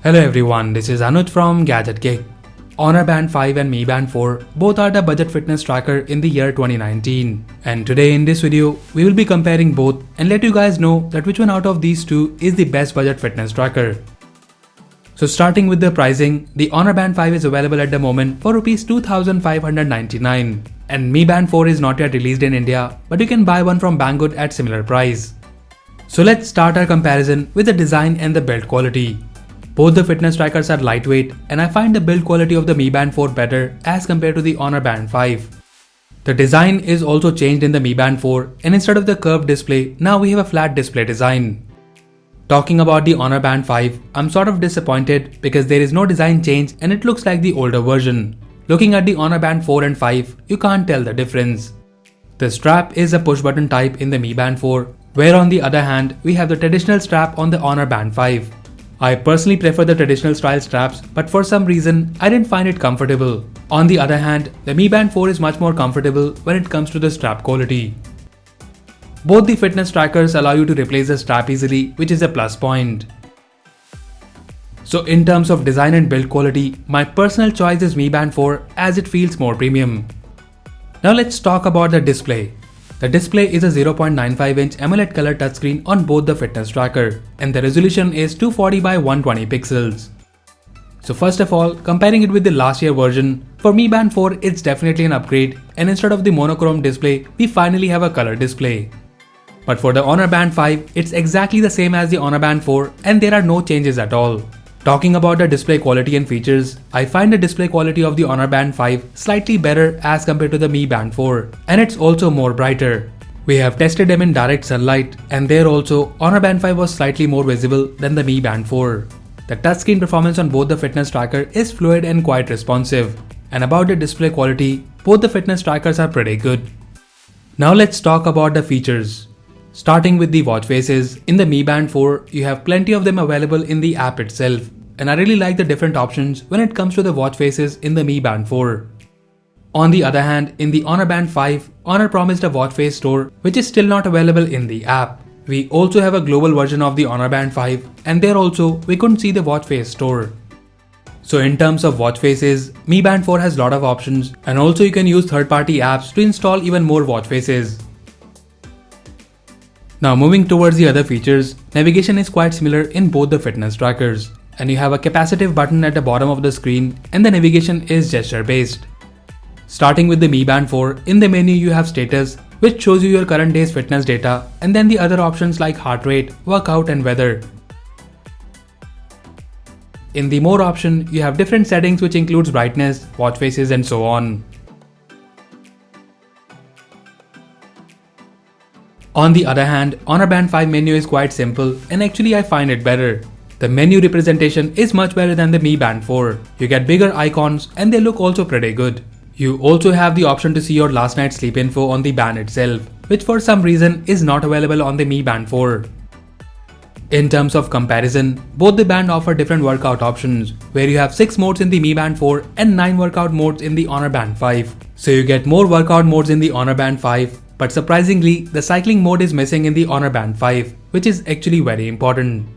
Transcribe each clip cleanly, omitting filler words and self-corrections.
Hello everyone, this is Anuj from Gadget Geek. Honor Band 5 and Mi Band 4 both are the budget fitness tracker in the year 2019. And today in this video, we will be comparing both and let you guys know that which one out of these two is the best budget fitness tracker. So starting with the pricing, the Honor Band 5 is available at the moment for Rs 2599 and Mi Band 4 is not yet released in India, but you can buy one from Banggood at similar price. So let's start our comparison with the design and the build quality. Both the fitness trackers are lightweight and I find the build quality of the Mi Band 4 better as compared to the Honor Band 5. The design is also changed in the Mi Band 4 and instead of the curved display, now we have a flat display design. Talking about the Honor Band 5, I'm sort of disappointed because there is no design change and it looks like the older version. Looking at the Honor Band 4 and 5, you can't tell the difference. The strap is a push button type in the Mi Band 4, where on the other hand, we have the traditional strap on the Honor Band 5. I personally prefer the traditional style straps, but for some reason, I didn't find it comfortable. On the other hand, the Mi Band 4 is much more comfortable when it comes to the strap quality. Both the fitness trackers allow you to replace the strap easily, which is a plus point. So in terms of design and build quality, my personal choice is Mi Band 4 as it feels more premium. Now let's talk about the display. The display is a 0.95-inch AMOLED color touchscreen on both the fitness tracker and the resolution is 240 by 120 pixels. So first of all, comparing it with the last year version, for Mi Band 4 it's definitely an upgrade and instead of the monochrome display, we finally have a color display. But for the Honor Band 5, it's exactly the same as the Honor Band 4 and there are no changes at all. Talking about the display quality and features, I find the display quality of the Honor Band 5 slightly better as compared to the Mi Band 4 and it's also more brighter. We have tested them in direct sunlight and there also Honor Band 5 was slightly more visible than the Mi Band 4. The touchscreen performance on both the fitness tracker is fluid and quite responsive. And about the display quality, both the fitness trackers are pretty good. Now let's talk about the features. Starting with the watch faces, in the Mi Band 4, you have plenty of them available in the app itself. And I really like the different options when it comes to the watch faces in the Mi Band 4. On the other hand, in the Honor Band 5, Honor promised a watch face store which is still not available in the app. We also have a global version of the Honor Band 5 and there also we couldn't see the watch face store. So in terms of watch faces, Mi Band 4 has a lot of options and also you can use third-party apps to install even more watch faces. Now moving towards the other features, navigation is quite similar in both the fitness trackers. And you have a capacitive button at the bottom of the screen and the navigation is gesture based. Starting with the Mi Band 4, in the menu you have status which shows you your current day's fitness data and then the other options like heart rate, workout and weather. In the more option, you have different settings which includes brightness, watch faces and so on. On the other hand, Honor Band 5 menu is quite simple and actually I find it better. The menu representation is much better than the Mi Band 4. You get bigger icons and they look also pretty good. You also have the option to see your last night's sleep info on the band itself, which for some reason is not available on the Mi Band 4. In terms of comparison, both the band offer different workout options, where you have 6 modes in the Mi Band 4 and 9 workout modes in the Honor Band 5. So you get more workout modes in the Honor Band 5, but surprisingly, the cycling mode is missing in the Honor Band 5, which is actually very important.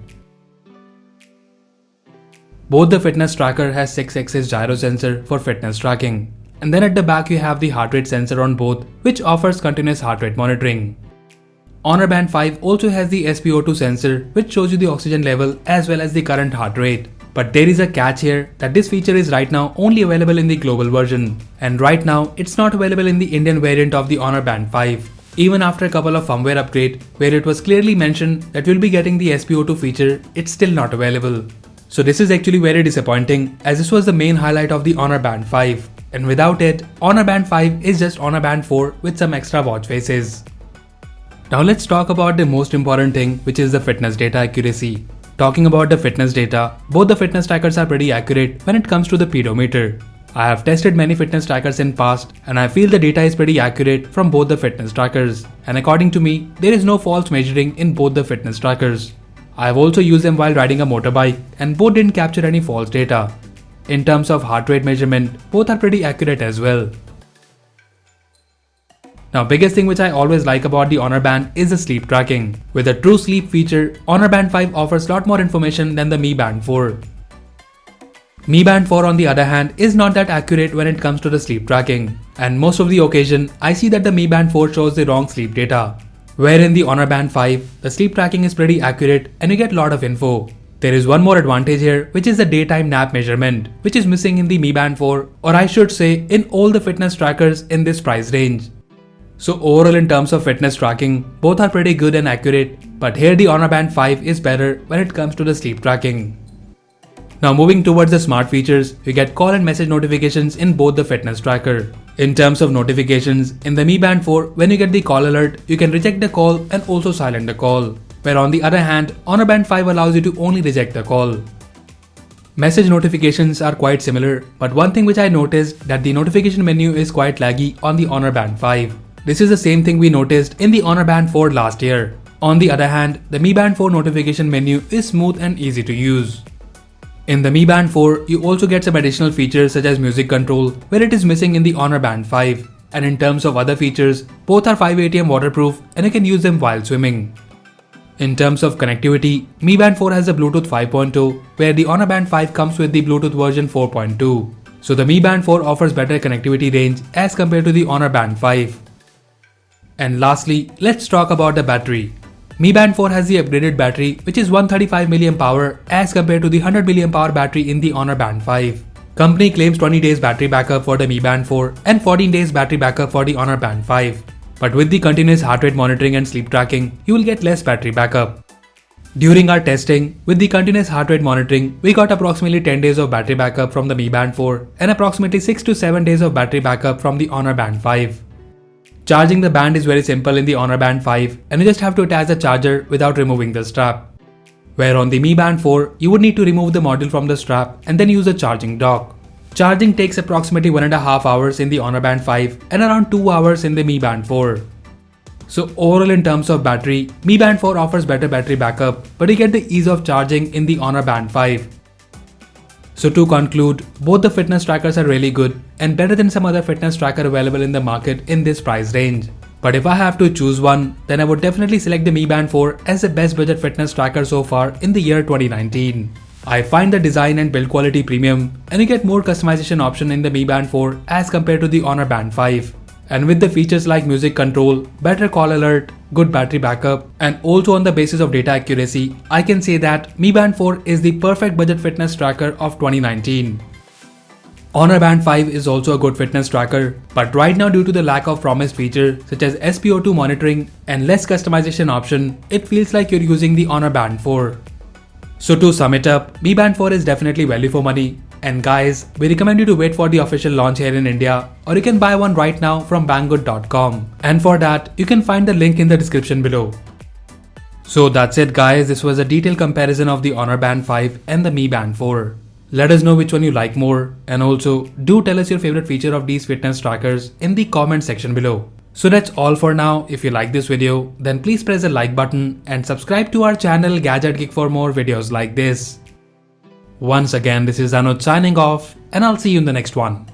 Both the fitness tracker has 6-axis gyro sensor for fitness tracking. And then at the back you have the heart rate sensor on both, which offers continuous heart rate monitoring. Honor Band 5 also has the SpO2 sensor, which shows you the oxygen level as well as the current heart rate. But there is a catch here that this feature is right now only available in the global version. And right now, it's not available in the Indian variant of the Honor Band 5. Even after a couple of firmware upgrades, where it was clearly mentioned that we'll be getting the SpO2 feature, it's still not available. So this is actually very disappointing as this was the main highlight of the Honor Band 5. And without it, Honor Band 5 is just Honor Band 4 with some extra watch faces. Now let's talk about the most important thing, which is the fitness data accuracy. Talking about the fitness data, both the fitness trackers are pretty accurate when it comes to the pedometer. I have tested many fitness trackers in past and I feel the data is pretty accurate from both the fitness trackers. And according to me, there is no false measuring in both the fitness trackers. I have also used them while riding a motorbike and both didn't capture any false data. In terms of heart rate measurement, both are pretty accurate as well. Now biggest thing which I always like about the Honor Band is the sleep tracking. With a true sleep feature, Honor Band 5 offers lot more information than the Mi Band 4. Mi Band 4 on the other hand is not that accurate when it comes to the sleep tracking, and most of the occasion I see that the Mi Band 4 shows the wrong sleep data. Where in the Honor Band 5, the sleep tracking is pretty accurate and you get lot of info. There is one more advantage here, which is the daytime nap measurement, which is missing in the Mi Band 4, or I should say in all the fitness trackers in this price range. So overall in terms of fitness tracking, both are pretty good and accurate, but here the Honor Band 5 is better when it comes to the sleep tracking. Now moving towards the smart features, you get call and message notifications in both the fitness tracker. In terms of notifications, in the Mi Band 4, when you get the call alert, you can reject the call and also silent the call. Where on the other hand, Honor Band 5 allows you to only reject the call. Message notifications are quite similar, but one thing which I noticed that the notification menu is quite laggy on the Honor Band 5. This is the same thing we noticed in the Honor Band 4 last year. On the other hand, the Mi Band 4 notification menu is smooth and easy to use. In the Mi Band 4, you also get some additional features such as music control, where it is missing in the Honor Band 5. And in terms of other features, both are 5 ATM waterproof and you can use them while swimming. In terms of connectivity, Mi Band 4 has a Bluetooth 5.0, where the Honor Band 5 comes with the Bluetooth version 4.2. So the Mi Band 4 offers better connectivity range as compared to the Honor Band 5. And lastly, let's talk about the battery. Mi Band 4 has the upgraded battery, which is 135 mAh as compared to the 100 mAh battery in the Honor Band 5. Company claims 20 days battery backup for the Mi Band 4 and 14 days battery backup for the Honor Band 5. But with the continuous heart rate monitoring and sleep tracking, you will get less battery backup. During our testing, with the continuous heart rate monitoring, we got approximately 10 days of battery backup from the Mi Band 4 and approximately 6 to 7 days of battery backup from the Honor Band 5. Charging the band is very simple in the Honor Band 5 and you just have to attach the charger without removing the strap. Where on the Mi Band 4, you would need to remove the module from the strap and then use a charging dock. Charging takes approximately 1.5 hours in the Honor Band 5 and around 2 hours in the Mi Band 4. So overall in terms of battery, Mi Band 4 offers better battery backup, but you get the ease of charging in the Honor Band 5. So to conclude, both the fitness trackers are really good and better than some other fitness tracker available in the market in this price range. But if I have to choose one, then I would definitely select the Mi Band 4 as the best budget fitness tracker so far in the year 2019. I find the design and build quality premium and you get more customization option in the Mi Band 4 as compared to the Honor Band 5. And with the features like music control, better call alert, good battery backup, and also on the basis of data accuracy, I can say that Mi Band 4 is the perfect budget fitness tracker of 2019. Honor Band 5 is also a good fitness tracker, but right now due to the lack of promised features such as SpO2 monitoring and less customization option, it feels like you're using the Honor Band 4. So to sum it up, Mi Band 4 is definitely value for money. And guys, we recommend you to wait for the official launch here in India, or you can buy one right now from banggood.com. And for that, you can find the link in the description below. So that's it guys, this was a detailed comparison of the Honor Band 5 and the Mi Band 4. Let us know which one you like more, and also do tell us your favorite feature of these fitness trackers in the comment section below. So that's all for now. If you like this video, then please press the like button and subscribe to our channel Gadget Geek for more videos like this. Once again, this is Anuj signing off, and I'll see you in the next one.